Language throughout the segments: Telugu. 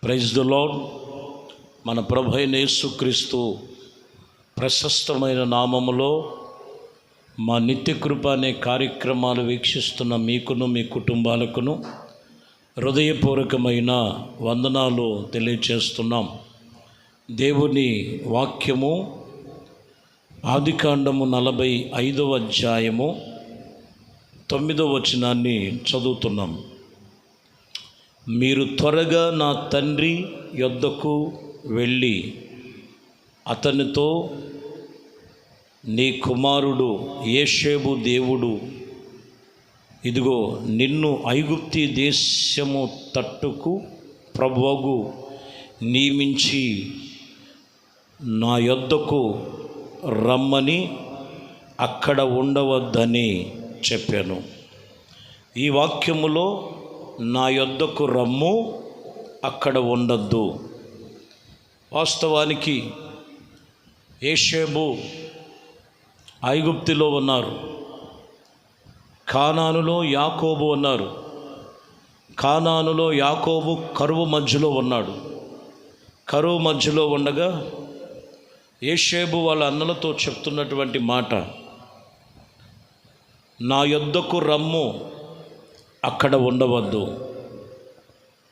Praise the lord. మన ప్రభు అయిన యేసుక్రీస్తు ప్రశస్తమైన నామములో మా నిత్య కృప అనే కార్యక్రమాలు వీక్షిస్తున్న మీకును మీ కుటుంబాలకును హృదయపూర్వకమైన వందనాలు తెలియచేస్తున్నాం. దేవుని వాక్యము ఆదికాండము 45వ అధ్యాయము 9వ వచనాన్ని చదువుతున్నాం. మీరు త్వరగా నా తండ్రి యొద్దకు వెళ్ళి అతనితో, నీ కుమారుడు యేషేబు దేవుడు ఇదిగో నిన్ను ఐగుప్తి దేశము తట్టుకు ప్రభువగు నియమించి నా యొద్దకు రమ్మని అక్కడ ఉండవద్దని చెప్పాను. ఈ వాక్యములో నా యొద్దకు రమ్ము, అక్కడ ఉండద్దు. వాస్తవానికి యేషేబు ఐగుప్తిలో ఉన్నారు, కానానులో యాకోబు ఉన్నారు. కానానులో యాకోబు కరువు మధ్యలో ఉన్నాడు. కరువు మధ్యలో ఉండగా యేషేబు వాళ్ళ అన్నలతో చెప్తున్నటువంటి మాట, నా యొద్దకు రమ్ము, అక్కడ ఉండవద్దు.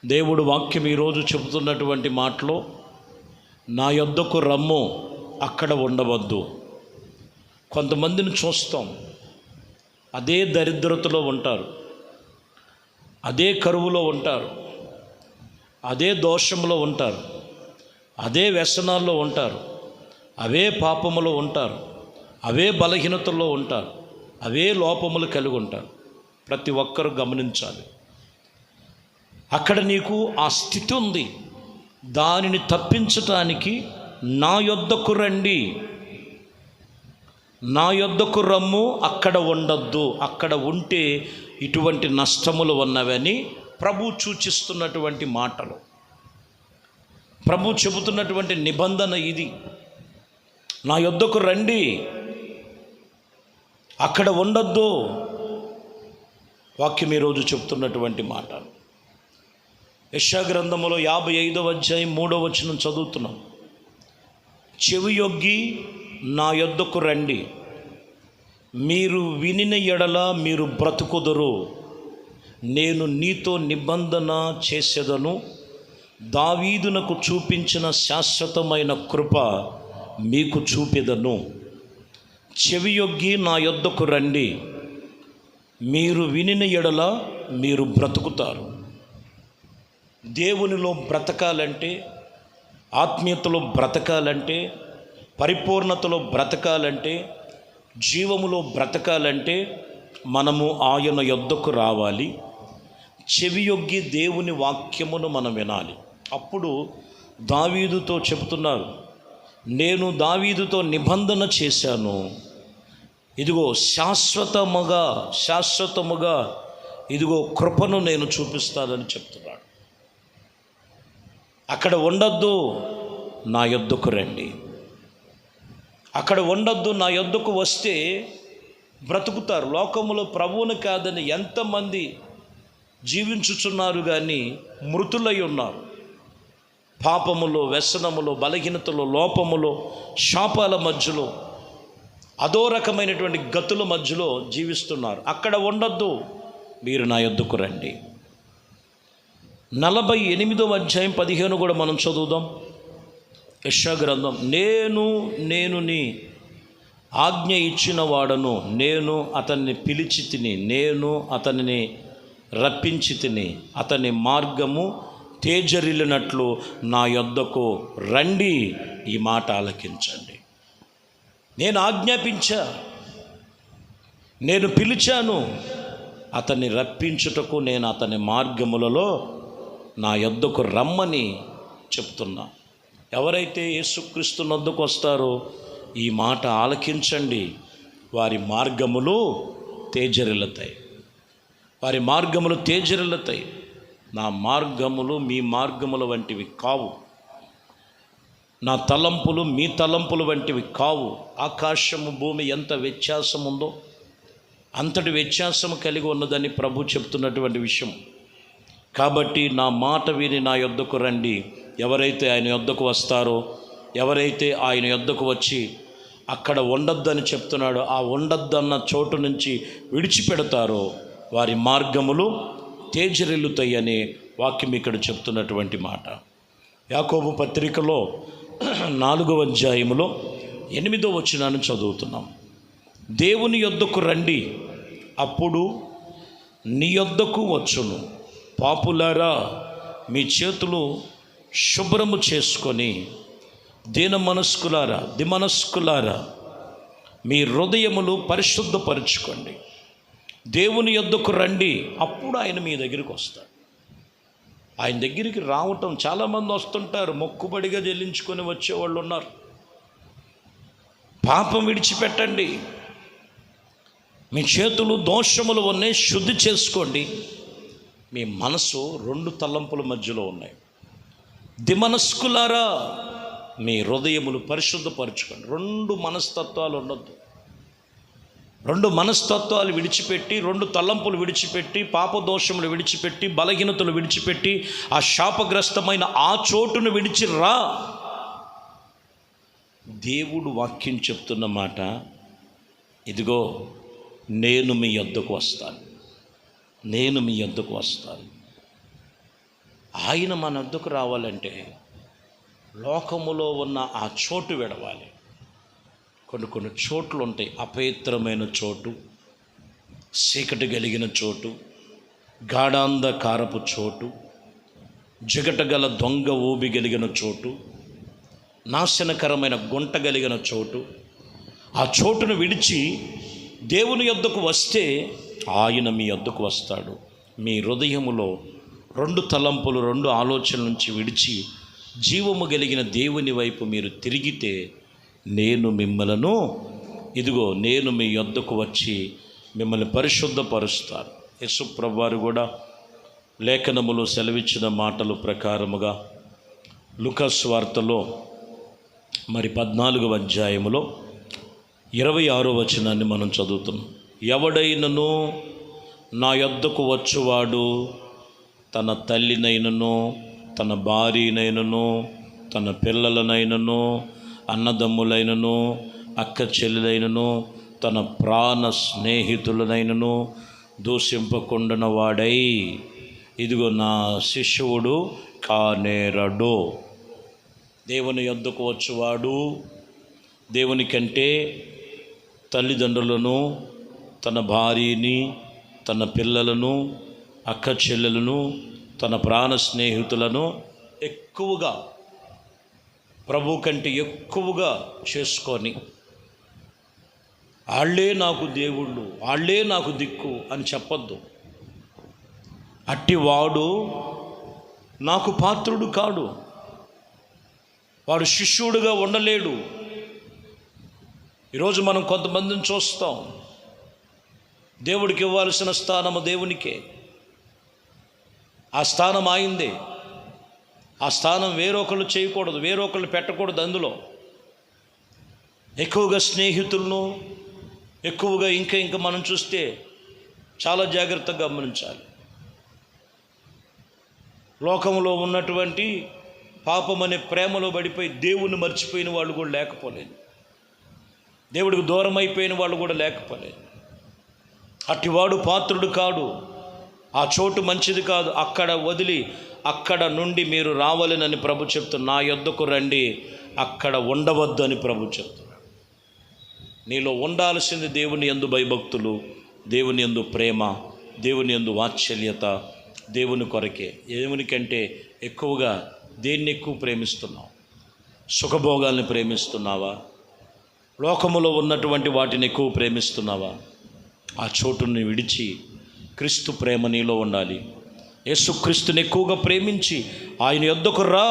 దేవుడు వాక్యం ఈరోజు చెబుతున్నటువంటి మాటలో నా యొద్దకు రమ్ము, అక్కడ ఉండవద్దు. కొంతమందిని చూస్తాం, అదే దరిద్రతలో ఉంటారు, అదే కరువులో ఉంటారు, అదే దోషంలో ఉంటారు, అదే వ్యసనాల్లో ఉంటారు, అవే పాపములో ఉంటారు, అవే బలహీనతల్లో ఉంటారు, అవే లోపములు కలిగి ఉంటారు. ప్రతి ఒక్కరూ గమనించాలి. అక్కడ నీకు ఆ స్థితి ఉంది. దానిని తప్పించటానికి నా యొద్దకు రండి, నా యొద్దకు రమ్ము, అక్కడ ఉండద్దు. అక్కడ ఉంటే ఇటువంటి నష్టములు ఉన్నవని ప్రభు సూచిస్తున్నటువంటి మాటలు, ప్రభు చెబుతున్నటువంటి నిబంధన ఇది. నా యొద్దకు రండి, అక్కడ ఉండద్దు. వాక్యం ఈరోజు చెప్తున్నటువంటి మాట యెషయా గ్రంథములో 55వ అధ్యాయం 3వ వచనం చదువుతున్నాం. చెవియొగ్గి నా యొద్దకు రండి, మీరు వినిన ఎడల మీరు బ్రతుకుదురు. నేను నీతో నిబంధన చేసేదను, దావీదునకు చూపించిన శాశ్వతమైన కృప మీకు చూపెదను. చెవియొగ్గి నా యొద్దకు రండి, మీరు వినిన ఎడల మీరు బ్రతుకుతారు. దేవునిలో బ్రతకాలంటే, ఆత్మీయతలో బ్రతకాలంటే, పరిపూర్ణతలో బ్రతకాలంటే, జీవములో బ్రతకాలంటే మనము ఆయన యొద్దకు రావాలి. చెవియొగ్గి దేవుని వాక్యమును మనం వినాలి. అప్పుడు దావీదుతో చెబుతున్నారు, నేను దావీదుతో నిబంధన చేశాను, ఇదిగో శాశ్వతముగా ఇదిగో కృపను నేను చూపిస్తానని చెప్తున్నాడు. అక్కడ ఉండద్దు, నా యొద్దకు రండి. అక్కడ ఉండద్దు, నా యొద్దకు వస్తే బ్రతుకుతారు. లోకములో ప్రభువును కాదని ఎంతమంది జీవించుచున్నారు, కానీ మృతులై ఉన్నారు. పాపములో, వ్యసనములో, బలహీనతలో, లోపములో, శాపాల మధ్యలో, అదో రకమైనటువంటి గతుల మధ్యలో జీవిస్తున్నారు. అక్కడ ఉండద్దు, మీరు నా యొద్దకు రండి. 48వ అధ్యాయం 15 కూడా మనం చదువుదాం. యెషయా గ్రంథం, నేను నీ ఆజ్ఞ ఇచ్చిన వాడను, నేను అతన్ని పిలిచి తిని, నేను అతనిని రప్పించి తిని, అతని మార్గము తేజరిల్లినట్లు నా యొద్దకు రండి. ఈ మాట ఆలకించండి. నేను ఆజ్ఞాపించా, నేను పిలిచాను, అతన్ని రప్పించుటకు నేను అతని మార్గములలో నా యొద్దకు రమ్మని చెప్తున్నా. ఎవరైతే యేసుక్రీస్తు నొద్దకు వస్తారో ఈ మాట ఆలకించండి, వారి మార్గములు తేజరిల్లుతాయి. వారి మార్గములు తేజరిల్లుతాయి. నా మార్గములు మీ మార్గముల వంటివి కావు, నా తలంపులు మీ తలంపులు వంటివి కావు. ఆకాశము భూమి ఎంత వ్యత్యాసం ఉందో అంతటి వ్యత్యాసం కలిగి ఉన్నదని ప్రభు చెప్తున్నటువంటి విషయం. కాబట్టి నా మాట విని నా యొద్దకు రండి. ఎవరైతే ఆయన యొద్దకు వస్తారో, ఎవరైతే ఆయన యొద్దకు వచ్చి అక్కడ ఉండొద్దని చెప్తున్నాడో ఆ ఉండొద్దన్న చోటు నుంచి విడిచిపెడతారో వారి మార్గములు తేజరిల్లుతాయి అనే వాక్యం ఇక్కడ చెప్తున్నటువంటి మాట. యాకోబు పత్రికలో 4వ అధ్యాయములో 8వ వచనాన్ని చదువుతున్నాం. దేవుని యొద్దకు రండి, అప్పుడు నీ యొద్దకు వచ్చును. పాపులారా, మీ చేతులు శుభ్రము చేసుకొని, దీన మనస్కులారా మీ హృదయములు పరిశుద్ధపరచుకోండి. దేవుని యొద్దకు రండి, అప్పుడు ఆయన మీ దగ్గరికి వస్తాడు. ఆయన దగ్గరికి రావటం, చాలామంది వస్తుంటారు, మొక్కుబడిగా చెల్లించుకొని వచ్చేవాళ్ళు ఉన్నారు. పాపం విడిచిపెట్టండి, మీ చేతులు దోషములు ఉన్నాయి, శుద్ధి చేసుకోండి. మీ మనసు 2 తలంపుల మధ్యలో ఉన్నాయి. దిమనస్కులారా, మీ హృదయములు పరిశుద్ధపరచుకోండి. 2 మనస్తత్వాలు ఉండొద్దు. 2 మనస్తత్వాలు విడిచిపెట్టి, 2 తలంపులు విడిచిపెట్టి, పాపదోషములు విడిచిపెట్టి, బలహీనతలు విడిచిపెట్టి, ఆ శాపగ్రస్తమైన ఆ చోటును విడిచి రా. దేవుడు వాక్యం చెప్తున్న మాట, ఇదిగో నేను మీ యొద్దకు వస్తాను, నేను మీ యొద్దకు వస్తాను. ఆయన మన వద్దకు రావాలంటే లోకములో ఉన్న ఆ చోటు విడవాలి. కొన్ని చోట్లు ఉంటాయి, అపవిత్రమైన చోటు, చీకటి కలిగిన చోటు, గాఢాంధకారపు చోటు, జిగటగల దొంగ ఊబి కలిగిన చోటు, నాశనకరమైన గుంట కలిగిన చోటు. ఆ చోటును విడిచి దేవుని యొద్దకు వస్తే ఆయన మీ యొద్దకు వస్తాడు. మీ హృదయములో 2 తలంపులు, 2 ఆలోచనల నుంచి విడిచి జీవము కలిగిన దేవుని వైపు మీరు తిరిగితే, నేను మిమ్మలను, ఇదిగో నేను మీ యొద్దకు వచ్చి మిమ్మల్ని పరిశుద్ధపరుస్తాను. యేసు ప్రభువారు కూడా లేఖనములో సెలవిచ్చిన మాటలు ప్రకారముగా లూకా సువార్తలో 14వ అధ్యాయములో 26వ వచనాన్ని మనం చదువుతున్నాం. ఎవడైనను నా యొద్దకు వచ్చువాడు తన తల్లినైనను, తన భార్యనైనను, తన పిల్లలనైనను, అన్నదమ్ములైనను, అక్క చెల్లెలైనను, తన ప్రాణ స్నేహితులనైనను దూషింపకుండాన వాడై, ఇదిగో నా శిష్యుడు కానేరడు. దేవుని యొద్దకు వచ్చువాడు దేవుని కంటే తల్లిదండ్రులను, తన భార్యని, తన పిల్లలను, అక్క చెల్లెలను, తన ప్రాణ స్నేహితులను ఎక్కువగా, ప్రభు కంటే ఎక్కువగా చేసుకొని, వాళ్ళే నాకు దేవుళ్ళు, వాళ్ళే నాకు దిక్కు అని చెప్పొద్దు. అట్టివాడు నాకు పాత్రుడు కాడు, వాడు శిష్యుడుగా ఉండలేడు. ఈరోజు మనం కొంతమందిని చూస్తాం, దేవుడికి ఇవ్వాల్సిన స్థానము దేవునికే, ఆ స్థానం ఆయిందే. ఆ స్థానం వేరొకళ్ళు చేయకూడదు, వేరొకళ్ళు పెట్టకూడదు. అందులో ఎక్కువగా స్నేహితులను, ఎక్కువగా ఇంకా మనం చూస్తే చాలా జాగ్రత్తగా గమనించాలి. లోకంలో ఉన్నటువంటి పాపం అనే ప్రేమలో పడిపోయి దేవుణ్ణి మర్చిపోయిన వాళ్ళు కూడా లేకపోలేదు, దేవుడికి దూరం అయిపోయిన వాళ్ళు కూడా లేకపోలేదు. అట్టివాడు పాత్రుడు కాడు, ఆ చోటు మంచిది కాదు, అక్కడ వదిలి అక్కడ నుండి మీరు రావాలని ప్రభు చెప్తున్నాడు. నా యొద్దకు రండి, అక్కడ ఉండవద్దు అని ప్రభు చెప్తున్నాడు. నీలో ఉండాల్సింది దేవుని యందు భయభక్తులు, దేవుని యందు ప్రేమ, దేవుని యందు వాత్సల్యత, దేవుని కొరకే. దేవునికంటే ఎక్కువగా దేన్ని ఎక్కువ ప్రేమిస్తున్నావు? సుఖభోగాల్ని ప్రేమిస్తున్నావా? లోకములో ఉన్నటువంటి వాటిని ఎక్కువ ప్రేమిస్తున్నావా? ఆ చోటుని విడిచి క్రీస్తు ప్రేమ నీలో ఉండాలి. యేసుక్రీస్తుని ఎక్కువగా ప్రేమించి ఆయన యొద్దకు రా,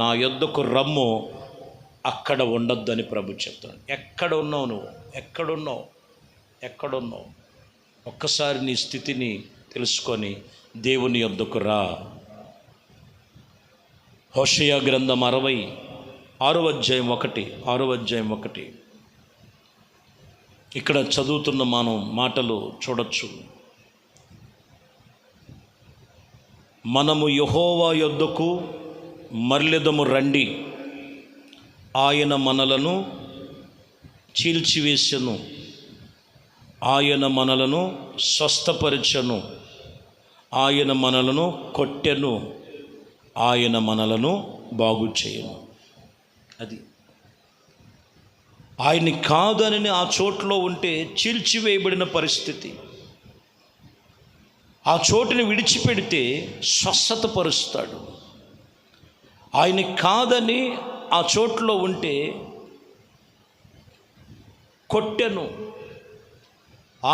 నా యొద్దకు రమ్ము, అక్కడ ఉండొద్దని ప్రభు చెప్తాడు. ఎక్కడ ఉన్నావు నువ్వు? ఎక్కడున్నావు? ఒక్కసారి నీ స్థితిని తెలుసుకొని దేవుని యొద్దకు రా. హోషేయ గ్రంథం 6వ అధ్యాయం 1 ఇక్కడ చదువుతున్న మనం మాటలు చూడొచ్చు. మనము యెహోవా యొద్దకు మరలెదము రండి, ఆయన మనలను చీల్చివేసెను, ఆయన మనలను స్వస్థపరచెను, ఆయన మనలను కొట్టెను, ఆయన మనలను బాగు చేయను. అది ఆయన్ని కాదని ఆ చోట్లో ఉంటే చీల్చివేయబడిన పరిస్థితి. ఆ చోటుని విడిచిపెడితే స్వస్థత పరుస్తాడు. ఆయన్ని కాదని ఆ చోట్లో ఉంటే కొట్టెను,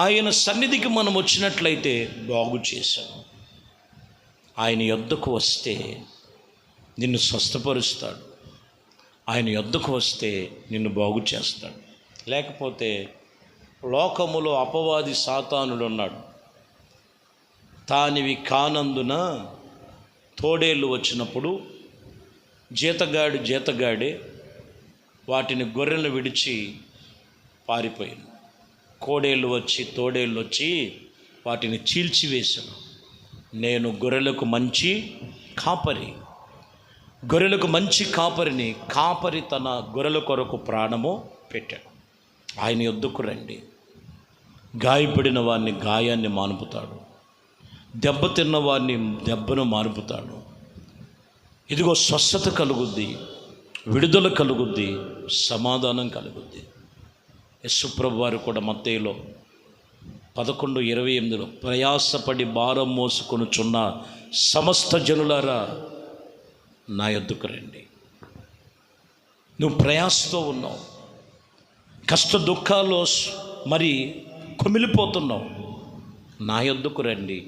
ఆయన సన్నిధికి మనం వచ్చినట్లయితే బాగు చేశాను. ఆయన యొద్దకు వస్తే నిన్ను స్వస్థపరుస్తాడు, ఆయన యొద్దకు వస్తే నిన్ను బాగు చేస్తాడు. లేకపోతే లోకములో అపవాది సాతానుడు ఉన్నాడు. తానివి కానందున తోడేళ్ళు వచ్చినప్పుడు జీతగాడే వాటిని గొర్రెలను విడిచి పారిపోయాను. తోడేళ్ళు వచ్చి వాటిని చీల్చివేశాను. నేను గొర్రెలకు మంచి కాపరిని. కాపరి తన గొర్రెల కొరకు ప్రాణము పెట్టాడు. ఆయన యొద్దకు రండి. గాయపడిన వారిని గాయాన్ని మానుపుతాడు, దెబ్బతిన్న వారిని దెబ్బను మానుపుతాడు. ఇదిగో స్వస్థత కలుగుద్ది, విడుదల కలుగుద్ది, సమాధానం కలుగుద్ది. యేసుప్రభు వారు కూడా మత్తయిలో 11:28 ప్రయాసపడి భారం మోసుకొనుచున్న సమస్త జనులారా నా యొద్దకు రండి. నువ్వు ప్రయాసతో ఉన్నావు, కష్ట దుఃఖాల్లో మరి కుమిలిపోతున్నావు. నా యొద్దకు రండి,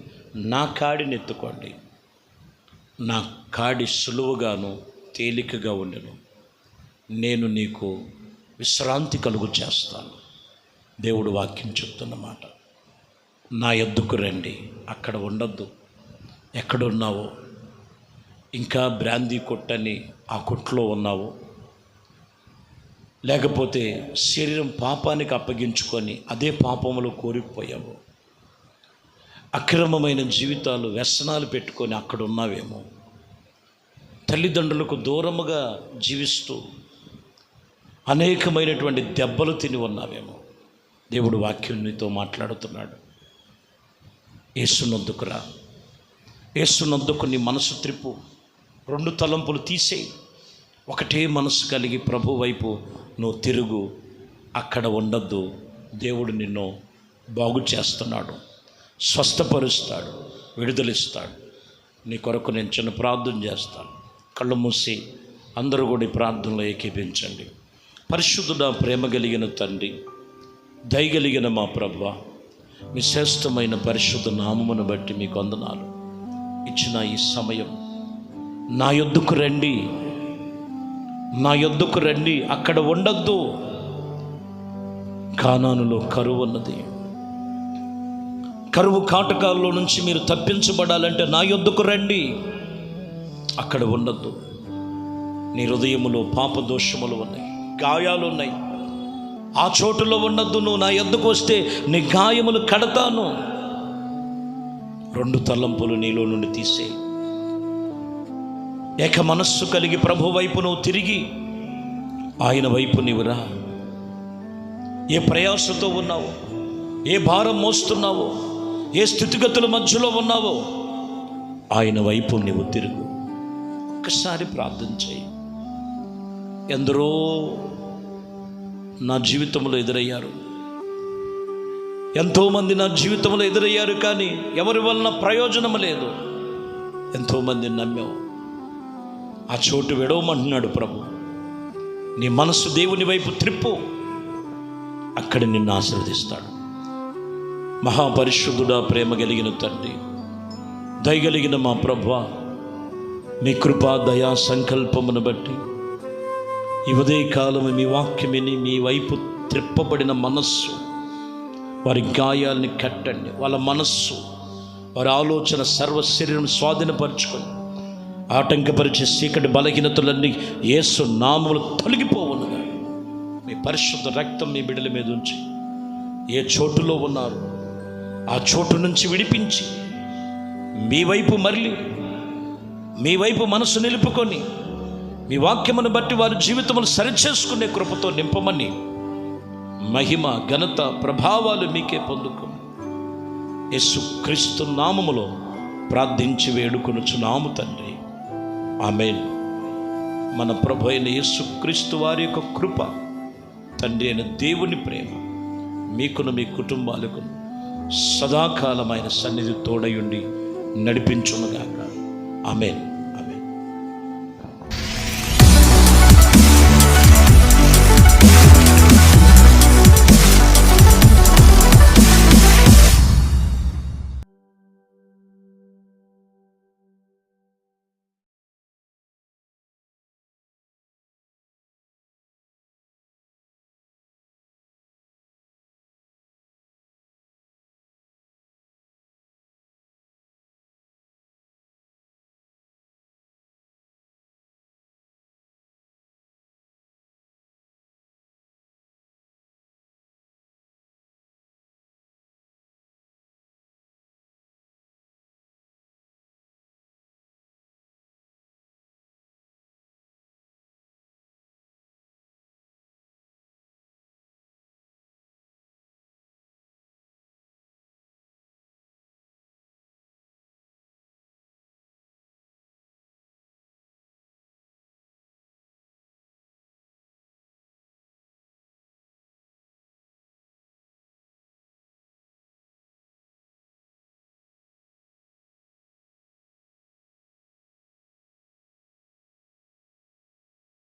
నా కాడిని ఎత్తుకోండి. నా కాడి సులువుగాను తేలికగా ఉండెను, నేను నీకు విశ్రాంతి కలుగు చేస్తాను. దేవుడు వాక్యం చెప్తున్నమాట. నా యొద్దకు రండి. అక్కడ ఉండొద్దు. ఎక్కడున్నావో, ఇంకా బ్రాందీ కొట్టని ఆ కొట్లో ఉన్నావు, లేకపోతే శరీరం పాపానికి అప్పగించుకొని అదే పాపములో కోరిపోయావు, అక్రమమైన జీవితాలు వ్యసనాలు పెట్టుకొని అక్కడ ఉన్నావేమో, తల్లిదండ్రులకు దూరముగా జీవిస్తూ అనేకమైనటువంటి దెబ్బలు తిని ఉన్నావేమో. దేవుడు వాక్యం నీతో మాట్లాడుతున్నాడు. యేసునొద్దకు రా. యేసునొద్దకు నీ మనసు త్రిప్పు. 2 తలంపులు తీసేయి. ఒకటే మనసు కలిగి ప్రభు వైపు నువ్వు తిరుగు. అక్కడ ఉండద్దు. దేవుడు నిన్ను బాగు చేస్తున్నాడు, స్వస్థపరుస్తాడు, విడుదలిస్తాడు. నీ కొరకు నేను చిన్న ప్రార్థన చేస్తాను. కళ్ళు మూసి అందరూ కూడా ఈ ప్రార్థనలో ఏకీభించండి. పరిశుద్ధుడా, ప్రేమ కలిగిన తండ్రి, దయగలిగిన మా ప్రభువా, మీ శ్రేష్టమైన పరిశుద్ధ నామమును బట్టి మీకు వందనాలు. ఇచ్చిన ఈ సమయం నా యొద్దకు రండి, నా యొద్దకు రండి. అక్కడ ఉండద్దు. కానానులో కరువు ఉన్నది. కరువు కాటకాల్లో నుంచి మీరు తప్పించబడాలంటే నా యొద్దకు రండి. అక్కడ ఉండద్దు. నీ హృదయములో పాప దోషములు ఉన్నాయి, గాయాలు ఉన్నాయి. ఆ చోటులో ఉండద్దు. నువ్వు నా యొద్దకు వస్తే నీ గాయములు కడతాను. 2 తలంపులు నీలో నుండి తీసే ఏక మనస్సు కలిగి ప్రభు వైపు నువ్వు తిరిగి ఆయన వైపు నీవురా. ఏ ప్రయాసతో ఉన్నావో, ఏ భారం మోస్తున్నావో, ఏ స్థితిగతుల మధ్యలో ఉన్నావో ఆయన వైపు నీవు తిరుగు. ఒక్కసారి ప్రార్థన చేయి. ఎందరో నా జీవితంలో ఎదురయ్యారు, ఎంతోమంది నా జీవితంలో ఎదురయ్యారు, కానీ ఎవరి వలన ప్రయోజనం లేదు. ఎంతోమంది నమ్మావు. ఆ చోటు విడవమంటున్నాడు ప్రభు. నీ మనసు దేవుని వైపు త్రిప్పు. అక్కడ నిన్ను ఆశీర్వదిస్తాడు. మహాపరిశుద్ధుడా, ప్రేమ కలిగిన తండ్రి, దయగలిగిన మా ప్రభువా, మీ కృపా దయా సంకల్పమును బట్టి ఈ ఉదయకాలము మీ వాక్యం విని మీ వైపు త్రిప్పబడిన మనస్సు, వారి గాయాల్ని కట్టండి. వాళ్ళ మనస్సు, వారి ఆలోచన, సర్వ శరీరం స్వాధీనపరుచుకొని ఆటంకపరిచే చీకటి బలహీనతలన్నీ యేసు నామములో తొలగిపోవునుగా. మీ పరిశుద్ధ రక్తం మీ బిడ్డల మీద ఉంచి ఏ చోటులో ఉన్నారు ఆ చోటు నుంచి విడిపించి మీ వైపు మరలి మీ వైపు మనసు నిలుపుకొని మీ వాక్యమును బట్టి వారి జీవితములు సరిచేసుకునే కృపతో నింపమని మహిమ ఘనత ప్రభావాలు మీకే పొందుకు యేసుక్రీస్తు నామములో ప్రార్థించి వేడుకొనుచున్నాము తండ్రి, ఆమేన్. మన ప్రభు అయిన యేసుక్రీస్తు వారి యొక్క కృప, తండ్రి అయిన దేవుని ప్రేమ మీకును మీ కుటుంబాలకు సదాకాలమైన సన్నిధి తోడయుండి నడిపించునుగాక. ఆమేన్.